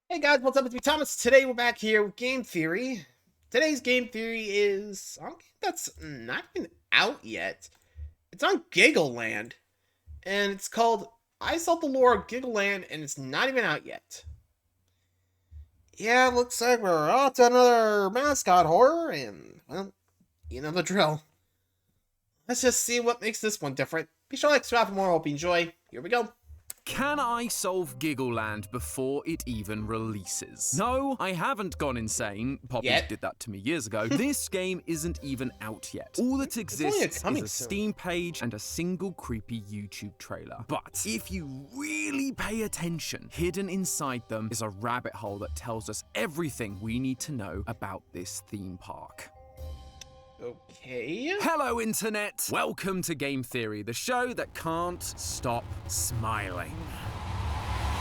Hey guys, what's up? It's me, Thomas. Today we're back here with Game Theory. Today's Game Theory is on a game that's not even out yet. It's on Giggleland, and it's called I Solved the Lore of Giggleland, and it's not even out yet. Yeah, looks like we're on to another mascot horror, and, well, you know the drill. Let's just see what makes this one different. Be sure to like, subscribe for more. Hope you enjoy. Here we go. Can I solve Giggleland before it even releases? No, I haven't gone insane. Poppy Yet. did that to me years ago. This game isn't even out yet. All that exists is a Steam page and a single creepy YouTube trailer. But if you really pay attention, hidden inside them is a rabbit hole that tells us everything we need to know about this theme park. Okay. Hello, Internet! Welcome to Game Theory, the show that can't stop smiling.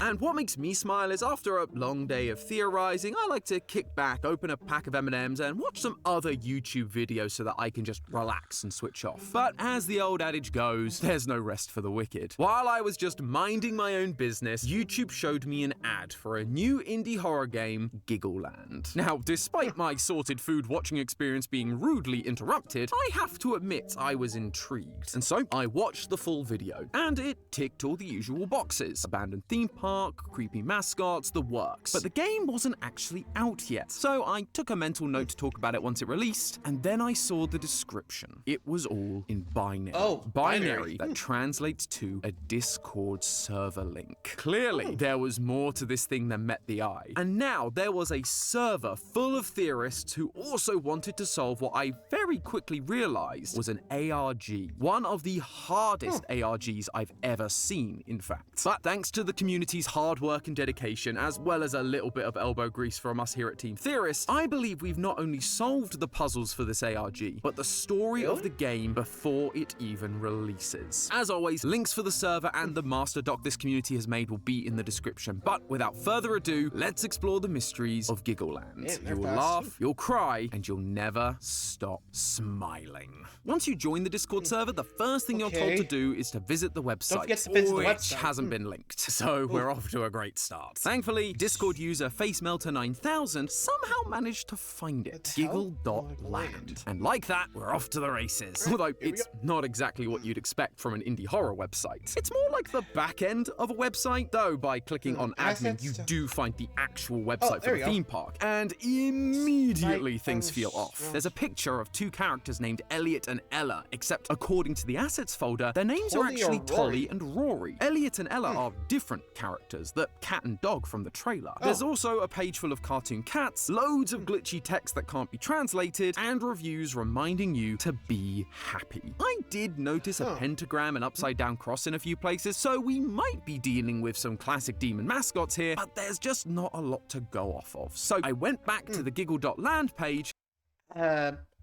And what makes me smile is after a long day of theorizing, I like to kick back, open a pack of M&Ms, and watch some other YouTube videos so that I can just relax and switch off. But as the old adage goes, there's no rest for the wicked. While I was just minding my own business, YouTube showed me an ad for a new indie horror game, Giggleland. Now, despite my sorted food watching experience being rudely interrupted, I have to admit I was intrigued. And so I watched the full video, and it ticked all the usual boxes. Abandoned theme park, creepy mascots, the works. But the game wasn't actually out yet, so I took a mental note to talk about it once it released, and then I saw the description. It was all in binary. Oh, binary. That translates to a Discord server link. Clearly, there was more to this thing than met the eye. And now there was a server full of theorists who also wanted to solve what I very quickly realized was an ARG. One of the hardest ARGs I've ever seen, in fact. But thanks to the community's hard work and dedication, as well as a little bit of elbow grease from us here at Team Theorists, I believe we've not only solved the puzzles for this ARG, but the story of the game before it even releases. As always, links for the server and the master doc this community has made will be in the description. But without further ado, let's explore the mysteries of Giggleland. Yeah, You will fast. laugh, you'll cry, and you'll never stop smiling. Once you join the Discord server, the first thing you're told to do is to visit the website, Don't forget to visit the which website. hasn't been linked. So we're off to a great start. Thankfully, Discord user FaceMelter9000 somehow managed to find it. Giggle.land. And like that, we're off to the races. Although it's not exactly what you'd expect from an indie horror website. It's more like the back end of a website, though by clicking on admin, you do find the actual website for the theme park. And immediately things feel off. There's a picture of two characters named Elliot and Ella, except according to the assets folder, their names are actually Tolly and Rory. Elliot and Ella are different characters, the cat and dog from the trailer. There's also a page full of cartoon cats, loads of glitchy text that can't be translated, and reviews reminding you to be happy. I did notice a pentagram and upside down cross in a few places, so we might be dealing with some classic demon mascots here, but there's just not a lot to go off of. So I went back to the Giggle.land page.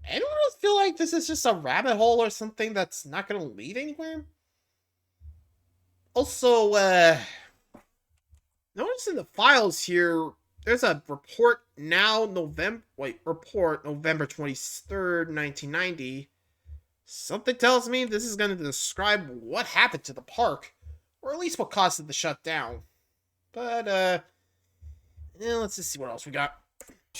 Anyone else feel like this is just a rabbit hole or something that's not gonna lead anywhere? Also, notice in the files here, there's a report now, November 23rd, 1990. Something tells me this is going to describe what happened to the park, or at least what caused it to shut down. But, let's just see what else we got.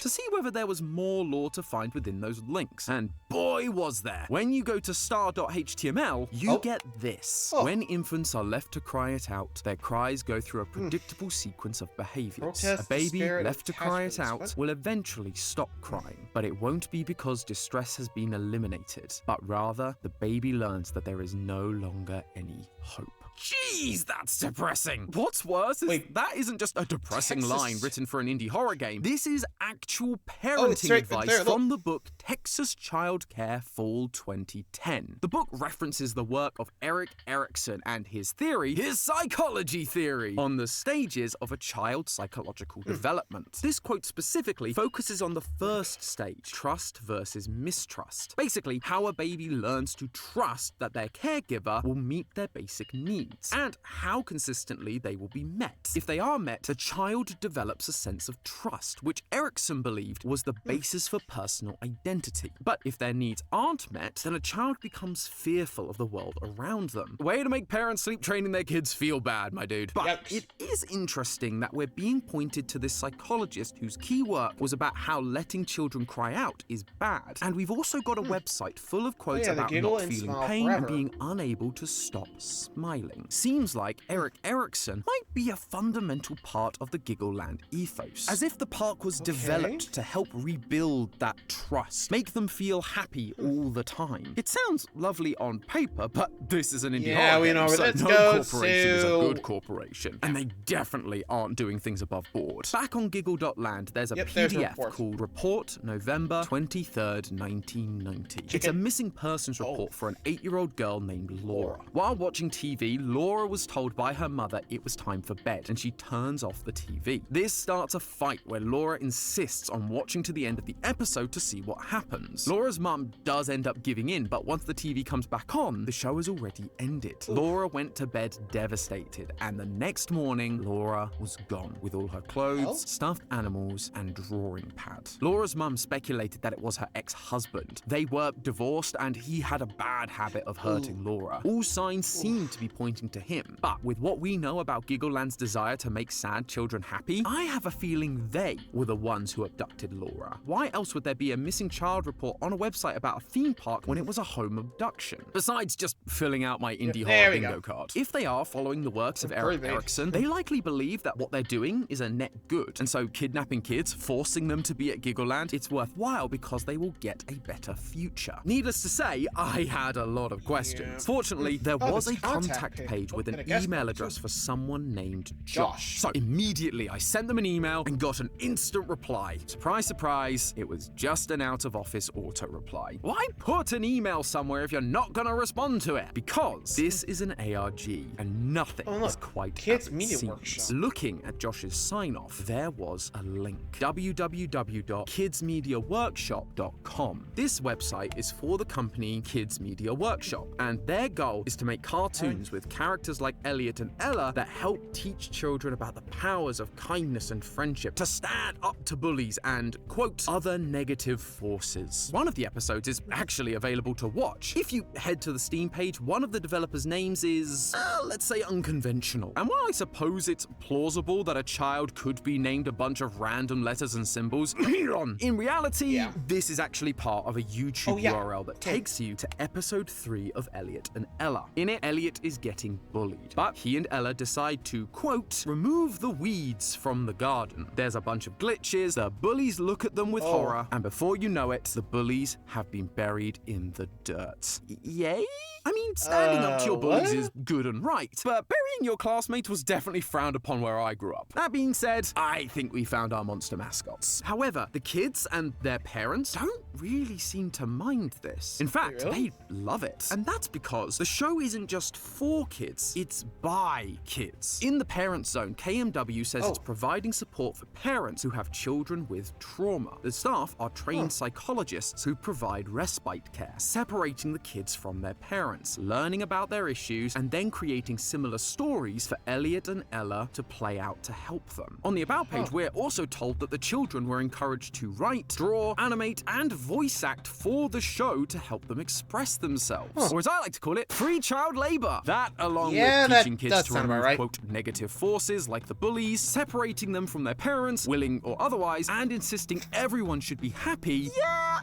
To see whether there was more lore to find within those links. And boy, was there. When you go to star.html, you get this. When infants are left to cry it out, their cries go through a predictable sequence of behaviors. A baby left to cry it out will eventually stop crying, but it won't be because distress has been eliminated, but rather the baby learns that there is no longer any hope. Jeez, that's depressing. What's worse is that isn't just a depressing line written for an indie horror game. This is actual parenting advice from the book Texas Child Care Fall 2010. The book references the work of Erik Erikson and his theory, his psychology theory, on the stages of a child's psychological development. This quote specifically focuses on the first stage, trust versus mistrust. Basically, how a baby learns to trust that their caregiver will meet their basic needs. needs, and how consistently they will be met. If they are met, the child develops a sense of trust, which Erikson believed was the basis for personal identity. But if their needs aren't met, then a child becomes fearful of the world around them. Way to make parents sleep training their kids feel bad, my dude. But it is interesting that we're being pointed to this psychologist whose key work was about how letting children cry out is bad. And we've also got a website full of quotes about not feeling pain and being unable to stop smiling. Seems like Erik Erikson might be a fundamental part of the Giggleland ethos. As if the park was developed to help rebuild that trust, make them feel happy all the time. It sounds lovely on paper, but this is an indie horror game, so no corporation is a good corporation. And they definitely aren't doing things above board. Back on Giggle.land, there's a PDF called Report November 23rd, 1990. It's a missing persons report for an 8-year-old girl named Laura. While watching TV, Laura was told by her mother it was time for bed, and she turns off the TV. This starts a fight where Laura insists on watching to the end of the episode to see what happens. Laura's mum does end up giving in, but once the TV comes back on, the show has already ended. Laura went to bed devastated, and the next morning, Laura was gone, with all her clothes, stuffed animals, and drawing pad. Laura's mum speculated that it was her ex-husband. They were divorced, and he had a bad habit of hurting Laura. All signs seem to be pointing to him, but with what we know about Giggleland's desire to make sad children happy, I have a feeling they were the ones who abducted Laura. Why else would there be a missing child report on a website about a theme park when it was a home abduction? Besides just filling out my indie horror bingo card. If they are following the works of Erik Erikson, they likely believe that what they're doing is a net good, and so kidnapping kids, forcing them to be at Giggleland, it's worthwhile because they will get a better future. Needless to say, I had a lot of questions. Fortunately, there was a contact page with an email address for someone named Josh. So immediately I sent them an email and got an instant reply. Surprise, surprise, it was just an out-of-office auto-reply. Why put an email somewhere if you're not gonna respond to it? Because this is an ARG, and nothing is quite as it seems. Looking at Josh's sign-off, there was a link. www.kidsmediaworkshop.com. This website is for the company Kids Media Workshop, and their goal is to make cartoons with characters like Elliot and Ella that help teach children about the powers of kindness and friendship, to stand up to bullies and, quote, other negative forces. One of the episodes is actually available to watch. If you head to the Steam page, one of the developers' names is, let's say, unconventional. And while I suppose it's plausible that a child could be named a bunch of random letters and symbols, in reality, this is actually part of a YouTube URL that takes you to episode 3 of Elliot and Ella. In it, Elliot is getting bullied, but he and Ella decide to, quote, remove the weeds from the garden. There's a bunch of glitches, the bullies look at them with horror, and before you know it, the bullies have been buried in the dirt. Yay? I mean, standing up to your bullies is good and right, but burying your classmates was definitely frowned upon where I grew up. That being said, I think we found our monster mascots. However, the kids and their parents don't really seem to mind this. In fact, they love it. And that's because the show isn't just for kids, it's by kids. In the Parent Zone, KMW says it's providing support for parents who have children with trauma. The staff are trained psychologists who provide respite care, separating the kids from their parents, learning about their issues, and then creating similar stories for Elliot and Ella to play out to help them. On the About page, we're also told that the children were encouraged to write, draw, animate, and voice act for the show to help them express themselves. Or as I like to call it, free child labor. That, along with teaching kids to remove, quote, negative forces like the bullies, separating them from their parents, willing or otherwise, and insisting everyone should be happy,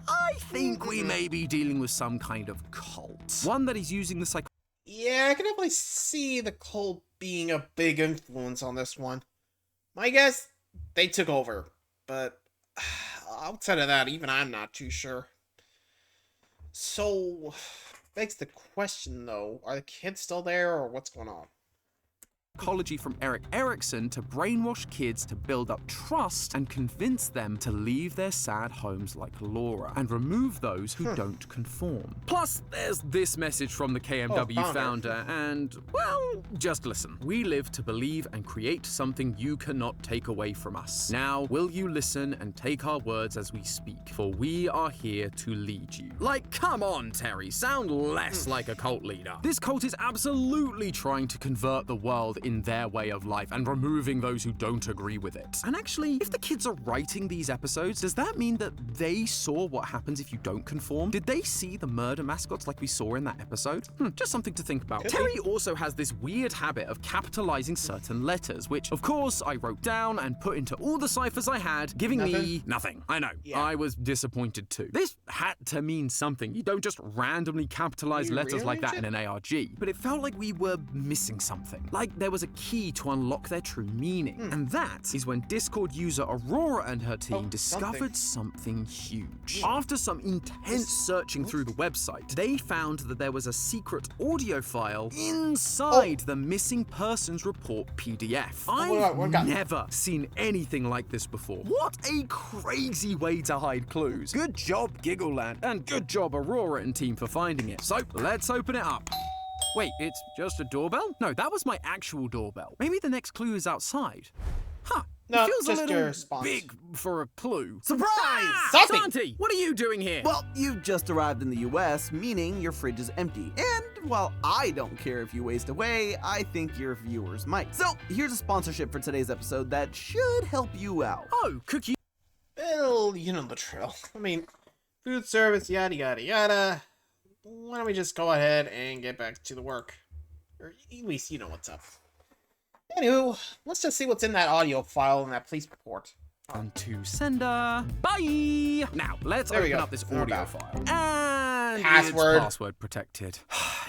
I think we may be dealing with some kind of cult. One that is using the psychology. Yeah, I can definitely see the cult being a big influence on this one. My guess, they took over, but outside of that, even I'm not too sure. So, begs the question though, are the kids still there or what's going on? psychology from Erik Erikson to brainwash kids to build up trust and convince them to leave their sad homes like Laura and remove those who don't conform. Plus, there's this message from the KMW founder and, well, just listen. We live to believe and create something you cannot take away from us. Now, will you listen and take our words as we speak? For we are here to lead you. Like, come on, Terry, sound less like a cult leader. This cult is absolutely trying to convert the world in their way of life and removing those who don't agree with it. And actually, if the kids are writing these episodes, does that mean that they saw what happens if you don't conform? Did they see the murder mascots like we saw in that episode? Just something to think about. Terry also has this weird habit of capitalizing certain letters, which, of course, I wrote down and put into all the ciphers I had, giving me nothing. I know. Yeah. I was disappointed too. This had to mean something. You don't just randomly capitalize letters like that in an ARG. But it felt like we were missing something. Like there was a key to unlock their true meaning. And that is when Discord user Aurora and her team discovered something huge. After some intense searching through the website, they found that there was a secret audio file inside the missing persons report PDF. I've never seen anything like this before. What a crazy way to hide clues. Good job, Giggleland, and good job, Aurora and team, for finding it. So, let's open it up. Wait, it's just a doorbell? No, that was my actual doorbell. Maybe the next clue is outside. Huh. No, it feels just a little your response. big for a clue. Surprise! Santi, what are you doing here? Well, you've just arrived in the US, meaning your fridge is empty. And while I don't care if you waste away, I think your viewers might. So here's a sponsorship for today's episode that should help you out. Oh, cookie. Well, you know the drill. I mean, food service, yada yada yada. Why don't we just go ahead and get back to the work? Or at least you know what's up. Anywho, let's just see what's in that audio file in that police report. On to sender. Bye! Now, let's open up this audio file. And Password. it's password protected.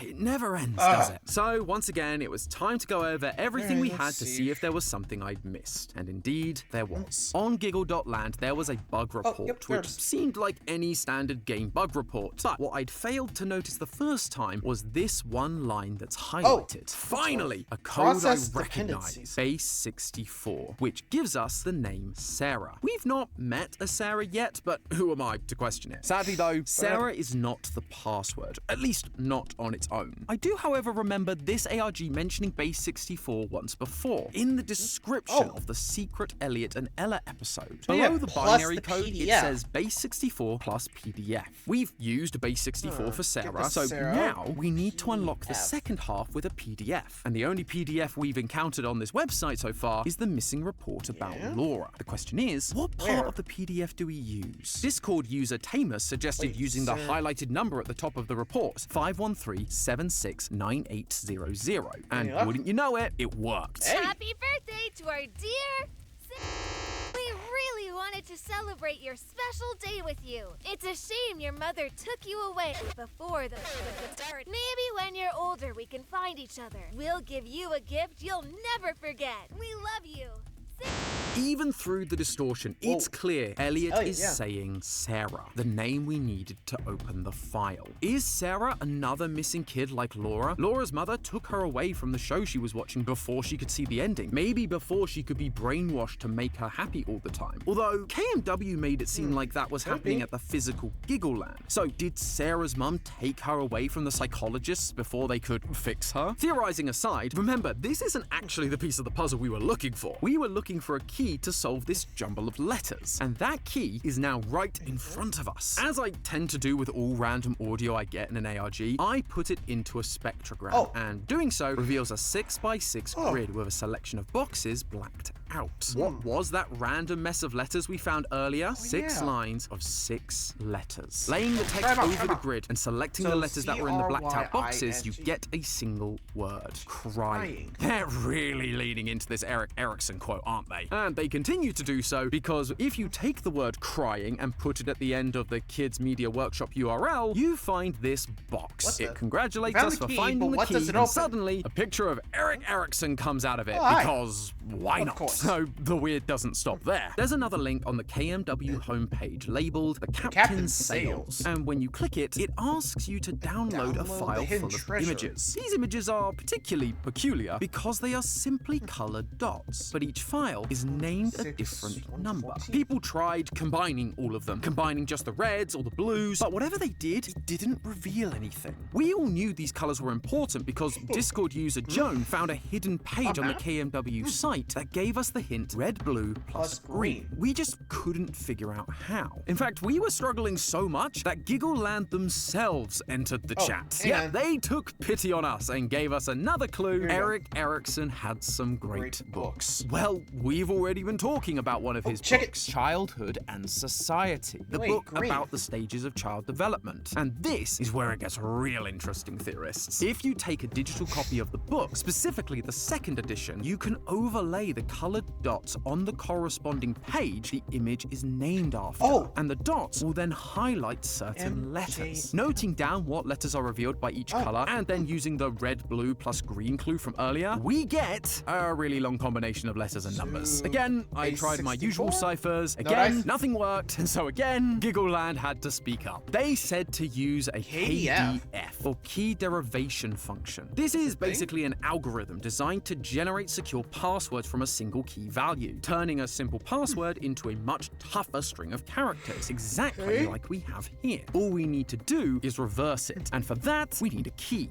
It never ends, does it? So, once again, it was time to go over everything we had to see if there was something I'd missed. And indeed, there was. On Giggle.land, there was a bug report, which seemed like any standard game bug report. But what I'd failed to notice the first time was this one line that's highlighted. Finally, a code I recognize. Base 64, which gives us the name Sarah. We've not met a Sarah yet, but who am I to question it? Sadly though, Sarah is not the password, at least not on its own. I do, however, remember this ARG mentioning Base 64 once before, in the description of the secret Elliot and Ella episode. Below the binary code, it says Base 64 plus PDF. We've used Base 64 for Sarah, so now we need to unlock the second half with a PDF. And the only PDF we've encountered on this website so far is the missing report about Laura. The question is, what part of the PDF do we use? Discord user Tamus suggested using the highlighted number at the top of the report, 513-769800. And wouldn't you know it, it worked. Happy birthday to our dear... We really wanted to celebrate your special day with you. It's a shame your mother took you away before the start. Maybe when you're older we can find each other. We'll give you a gift you'll never forget. We love you. Even through the distortion, it's clear Elliot is saying Sarah, the name we needed to open the file. Is Sarah another missing kid like Laura? Laura's mother took her away from the show she was watching before she could see the ending. Maybe before she could be brainwashed to make her happy all the time. Although, KMW made it seem like that was happening at the physical Giggleland. So did Sarah's mum take her away from the psychologists before they could fix her? Theorizing aside, remember, this isn't actually the piece of the puzzle we were looking for. We were looking for a key to solve this jumble of letters. And that key is now right in front of us. As I tend to do with all random audio I get in an ARG, I put it into a spectrogram, and doing so reveals a 6x6 grid with a selection of boxes blacked out. What was that random mess of letters we found earlier? 6 lines of 6 letters. Laying the text over the grid and selecting the letters that were in the blacked out boxes, you get a single word. Crying. They're really leaning into this Erik Erikson quote, aren't they? And they continue to do so because if you take the word crying and put it at the end of the Kids Media Workshop URL, you find this box. It congratulates us for finding the key, and suddenly a picture of Erik Erikson comes out of it because why not? So the weird doesn't stop there. There's another link on the KMW homepage labeled the Captain's Sales. And when you click it, it asks you to download a file full of images. These images are particularly peculiar because they are simply colored dots, but each file is named a different number. People tried combining all of them, combining just the reds or the blues, but whatever they did, it didn't reveal anything. We all knew these colors were important because Discord user Joan found a hidden page on the KMW site that gave us the hint red, blue plus green. We just couldn't figure out how. In fact, we were struggling so much that Giggleland themselves entered the chat. Yeah, they took pity on us and gave us another clue. Eric Erickson had some great books. Well, we've already been talking about one of his books, Childhood and Society, the book about the stages of child development. And this is where it gets real interesting, theorists. If you take a digital copy of the book, specifically the second edition, you can overlay the colored dots on the corresponding page the image is named after. And the dots will then highlight certain letters. Noting down what letters are revealed by each color, and then using the red, blue plus green clue from earlier, we get a really long combination of letters and numbers. Again, I tried my usual ciphers. Again, nothing worked, and so again, Giggleland had to speak up. They said to use a KDF, or key derivation function. This is basically an algorithm designed to generate secure passwords from a single key value, turning a simple password into a much tougher string of characters, exactly like we have here. All we need to do is reverse it, and for that, we need a key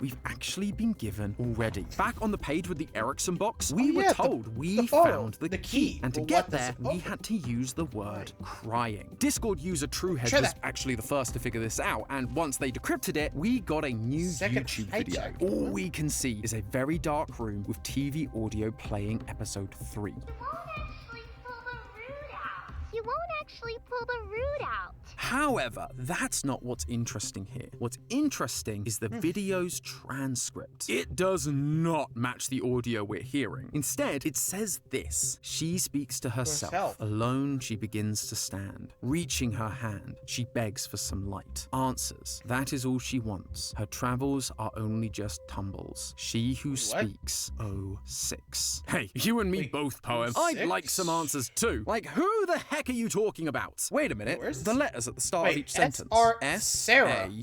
we've actually been given already. Back on the page with the Erickson box, we were told we found the key, and to get there, we had to use the word crying. Discord user Truehead was actually the first to figure this out, and once they decrypted it, we got a new YouTube video. All we can see is a very dark room with TV audio playing episode 3. You won't actually pull the root out. However, that's not what's interesting here. What's interesting is the video's transcript. It does not match the audio we're hearing. Instead, it says this. She speaks to herself. Alone, she begins to stand. Reaching her hand, she begs for some light. Answers. That is all she wants. Her travels are only just tumbles. She who speaks, 06. Hey, you and me both, poem. I'd like some answers too. Like, who the heck are you talking about? Wait a minute. The letters at the start of each sentence. S-A-R-A-H.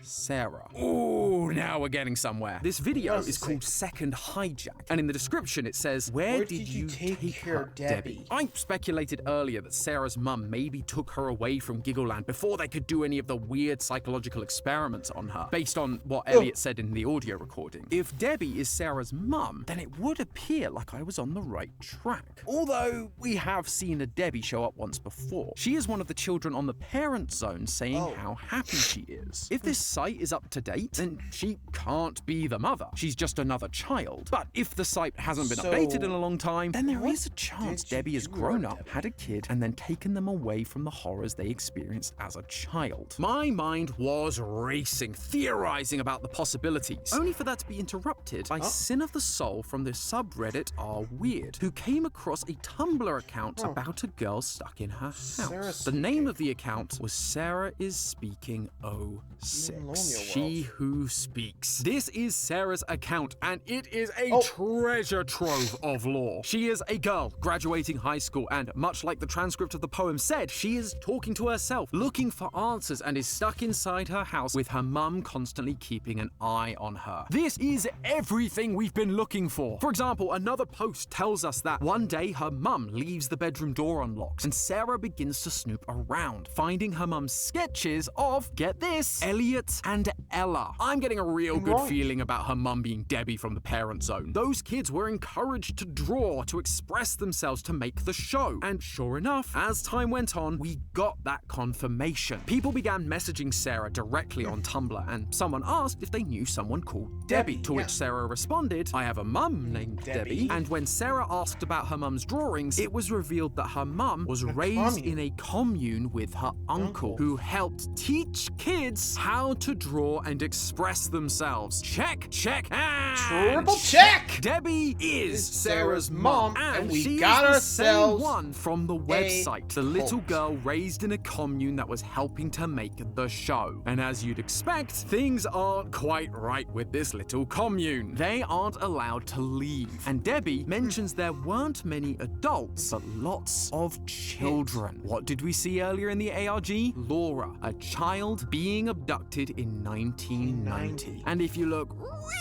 Sarah. Ooh, now we're getting somewhere. This video is called Second Hijack, and in the description it says, Where did you take her, Debbie? I speculated earlier that Sarah's mum maybe took her away from Giggleland before they could do any of the weird psychological experiments on her, based on what Elliot said in the audio recording. If Debbie is Sarah's mum, then it would appear like I was on the right track. Although we have seen a Debbie show up once before. She is one of the children on the parent zone saying how happy she is. If this site is up to date, then she can't be the mother. She's just another child. But if the site hasn't been updated in a long time, then there is a chance Debbie has grown up, had a kid, and then taken them away from the horrors they experienced as a child. My mind was racing, theorizing about the possibilities, only for that to be interrupted by Sin of the Soul from the subreddit R Weird, who came across a Tumblr account about a girl stuck in her house. The name of the account was Sarah is Speaking 06. She who speaks. This is Sarah's account, and it is a treasure trove of lore. She is a girl graduating high school, and much like the transcript of the poem said, she is talking to herself, looking for answers, and is stuck inside her house with her mum constantly keeping an eye on her. This is everything we've been looking for. For example, another post tells us that one day her mum leaves the bedroom door unlocked, and Sarah begins to snoop around, finding her mum's sketches of, get this, Elliot and Ella. I'm getting a real good feeling about her mum being Debbie from the parent zone. Those kids were encouraged to draw, to express themselves, to make the show. And sure enough, as time went on, we got that confirmation. People began messaging Sarah directly on Tumblr, and someone asked if they knew someone called Debbie, to which Sarah responded, I have a mum named Debbie. And when Sarah asked about her mum's drawings, it was revealed that that her mum was raised in a commune with her uncle, who helped teach kids how to draw and express themselves. Check, check, and Triple check! Debbie is Sarah's mom, and we she got is the ourselves same one from the website. The little girl raised in a commune that was helping to make the show. And as you'd expect, things aren't quite right with this little commune. They aren't allowed to leave. And Debbie mentions there weren't many adults, but lots of children. What did we see earlier in the ARG? Laura, a child being abducted in 1990. And if you look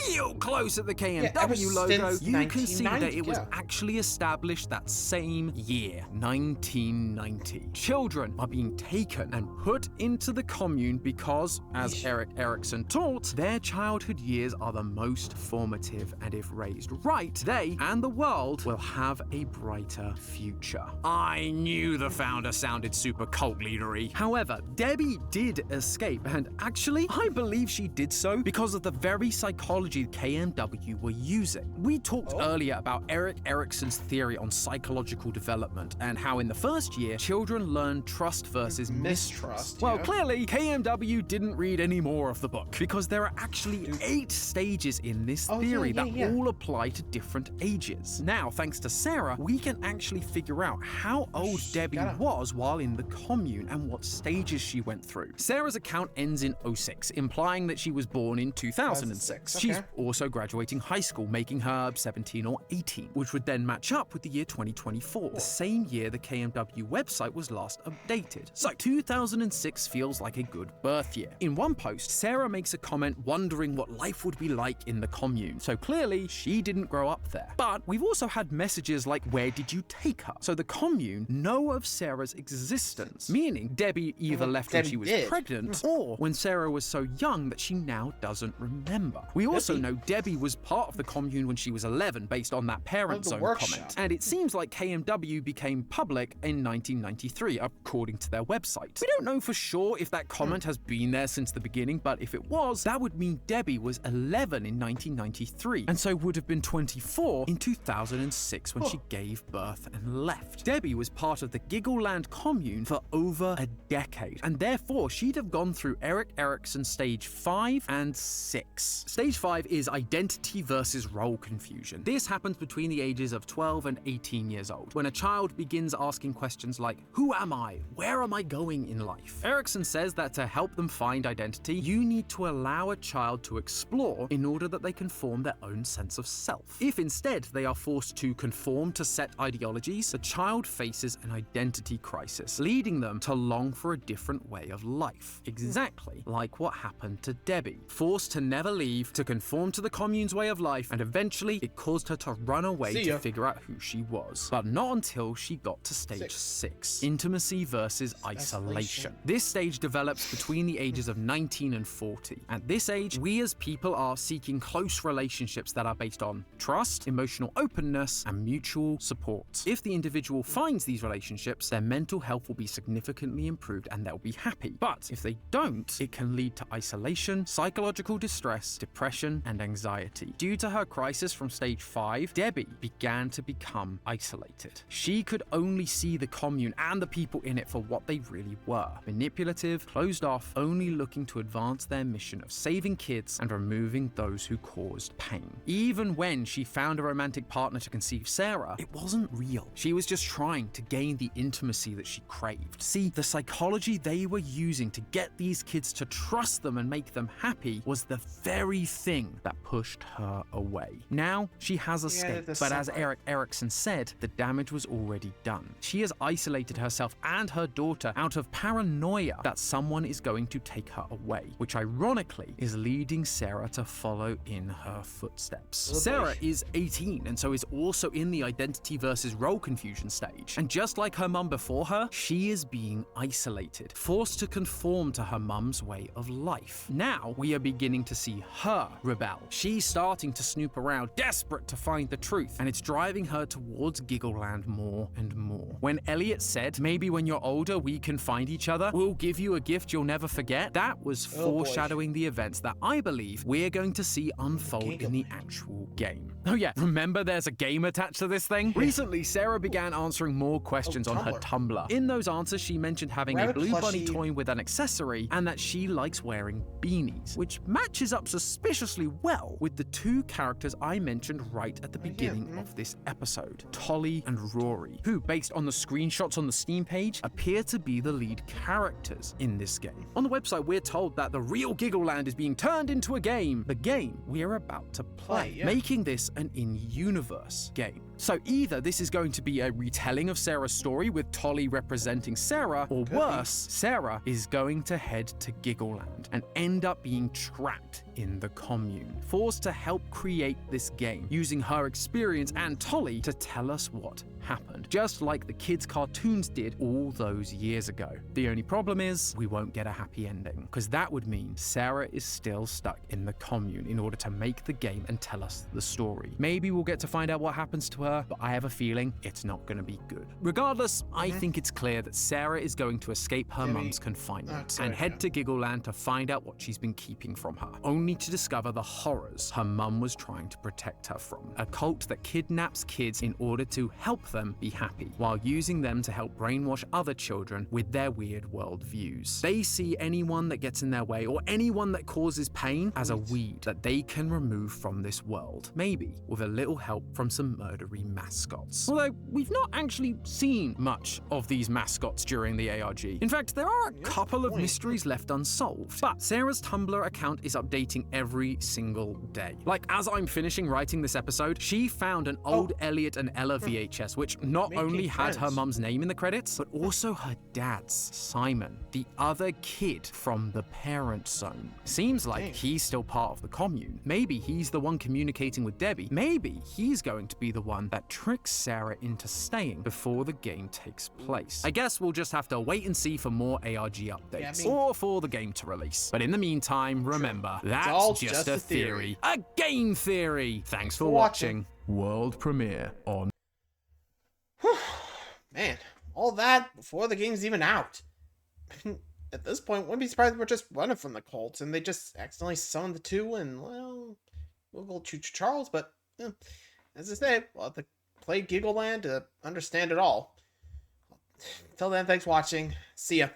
real close at the KMW logo, you can see that it was actually established that same year, 1990. Children are being taken and put into the commune because, as Erik Erikson taught, their childhood years are the most formative, and if raised right, they and the world will have a brighter future. I knew the founder sounded super cult leadery. However, Debbie did escape, and actually, I believe she did so because of the very psychology KMW were using. We talked earlier about Erik Erikson's theory on psychological development and how in the first year, children learn trust versus mistrust. Well, clearly, KMW didn't read any more of the book because there are actually 8 stages in this theory that all apply to different ages. Now, thanks to Sarah, we can actually figure out how old Debbie was while in the commune and what stages she went through. Sarah's account ends in 06, implying that she was born in 2006. She's also graduating high school, making her 17 or 18, which would then match up with the year 2024, the same year the KMW website was last updated. So 2006 feels like a good birth year. In one post, Sarah makes a comment wondering what life would be like in the commune. So clearly, she didn't grow up there. But we've also had messages like, where did you take her? So the commune know of Sarah's existence, meaning Debbie either left when she was pregnant or when Sarah was so young that she now doesn't remember. We also know Debbie was part of the commune when she was 11 based on that parent zone comment. And it seems like KMW became public in 1993, according to their website. We don't know for sure if that comment has been there since the beginning, but if it was, that would mean Debbie was 11 in 1993, and so would have been 24 in 2006 when she gave birth and left. Debbie was part of the Giggleland commune for over a decade, and therefore she'd have gone through Erik Erikson stage 5 and 6. Stage 5 is identity versus role confusion. This happens between the ages of 12 and 18 years old, when a child begins asking questions like, who am I? Where am I going in life? Erikson says that to help them find identity, you need to allow a child to explore in order that they can form their own sense of self. If instead they are forced to conform to set ideologies, the child faces an identity crisis, leading them to long for a different way of life. Exactly like what happened to Debbie. Forced to never leave, to conform to the commune's way of life, and eventually it caused her to run away to figure out who she was. But not until she got to stage 6, intimacy versus isolation. This stage develops between the ages of 19 and 40. At this age, we as people are seeking close relationships that are based on trust, emotional openness, and mutual support. If the individual finds these relationships, their mental health will be significantly improved and they'll be happy. But if they don't, it can lead to isolation, psychological distress, depression, and anxiety. Due to her crisis from stage 5, Debbie began to become isolated. She could only see the commune and the people in it for what they really were: manipulative, closed off, only looking to advance their mission of saving kids and removing those who caused pain. Even when she found a romantic partner to conceive Sarah, it wasn't real. She was just trying to gain the intimacy that she craved. See, the psychology they were using to get these kids to trust them and make them happy was the very thing that pushed her away. Now, she has escaped, but as Erik Erikson said, the damage was already done. She has isolated herself and her daughter out of paranoia that someone is going to take her away, which ironically is leading Sarah to follow in her footsteps. Sarah is 18 and so is also in the identity versus role confusion stage. And just like her mum before her, she is being isolated, forced to conform to her mum's way of life. Now we are beginning to see her rebel. She's starting to snoop around, desperate to find the truth, and it's driving her towards Giggleland more and more. When Elliot said, maybe when you're older we can find each other, we'll give you a gift you'll never forget, that was foreshadowing the events that I believe we're going to see unfold in the actual game. Oh yeah, remember there's a game attached to this thing? Recently, Sarah began answering answering more questions on her Tumblr. In those answers, she mentioned having a Rabbit blue bunny plushie. toy with an accessory, and that she likes wearing beanies, which matches up suspiciously well with the two characters I mentioned right at the beginning of this episode, Tolly and Rory, who, based on the screenshots on the Steam page, appear to be the lead characters in this game. On the website, we're told that the real Giggleland is being turned into a game, the game we're about to play, making this an in-universe game. So either this is going to be a retelling of Sarah's story with Tolly representing Sarah, or worse, Sarah is going to head to Giggleland and end up being trapped in the commune, forced to help create this game, using her experience and Tolly to tell us what happened, just like the kids' cartoons did all those years ago. The only problem is we won't get a happy ending, because that would mean Sarah is still stuck in the commune in order to make the game and tell us the story. Maybe we'll get to find out what happens to her, but I have a feeling it's not going to be good. Regardless, I think it's clear that Sarah is going to escape her mum's confinement and head to Giggleland to find out what she's been keeping from her, only to discover the horrors her mum was trying to protect her from. A cult that kidnaps kids in order to help them be happy, while using them to help brainwash other children with their weird worldviews. They see anyone that gets in their way or anyone that causes pain as a weed that they can remove from this world, maybe with a little help from some murdery mascots. Although we've not actually seen much of these mascots during the ARG. In fact, there are a couple of mysteries left unsolved, but Sarah's Tumblr account is updating every single day. Like, as I'm finishing writing this episode, she found an old Elliot and Ella VHS, which not only had her mum's name in the credits, but also her dad's, Simon, the other kid from the parent zone. Seems like he's still part of the commune. Maybe he's the one communicating with Debbie. Maybe he's going to be the one that tricks Sarah into staying before the game takes place. I guess we'll just have to wait and see for more ARG updates, or for the game to release. But in the meantime, remember, that's just a theory. A game theory! Thanks for watching. World premiere on... Man, all that before the game's even out. At this point, wouldn't be surprised if we're just running from the cults and they just accidentally summoned the two and, well, we'll go Choo Choo Charles, but as I say, we'll have to play Giggleland to understand it all. Until then, thanks for watching. See ya.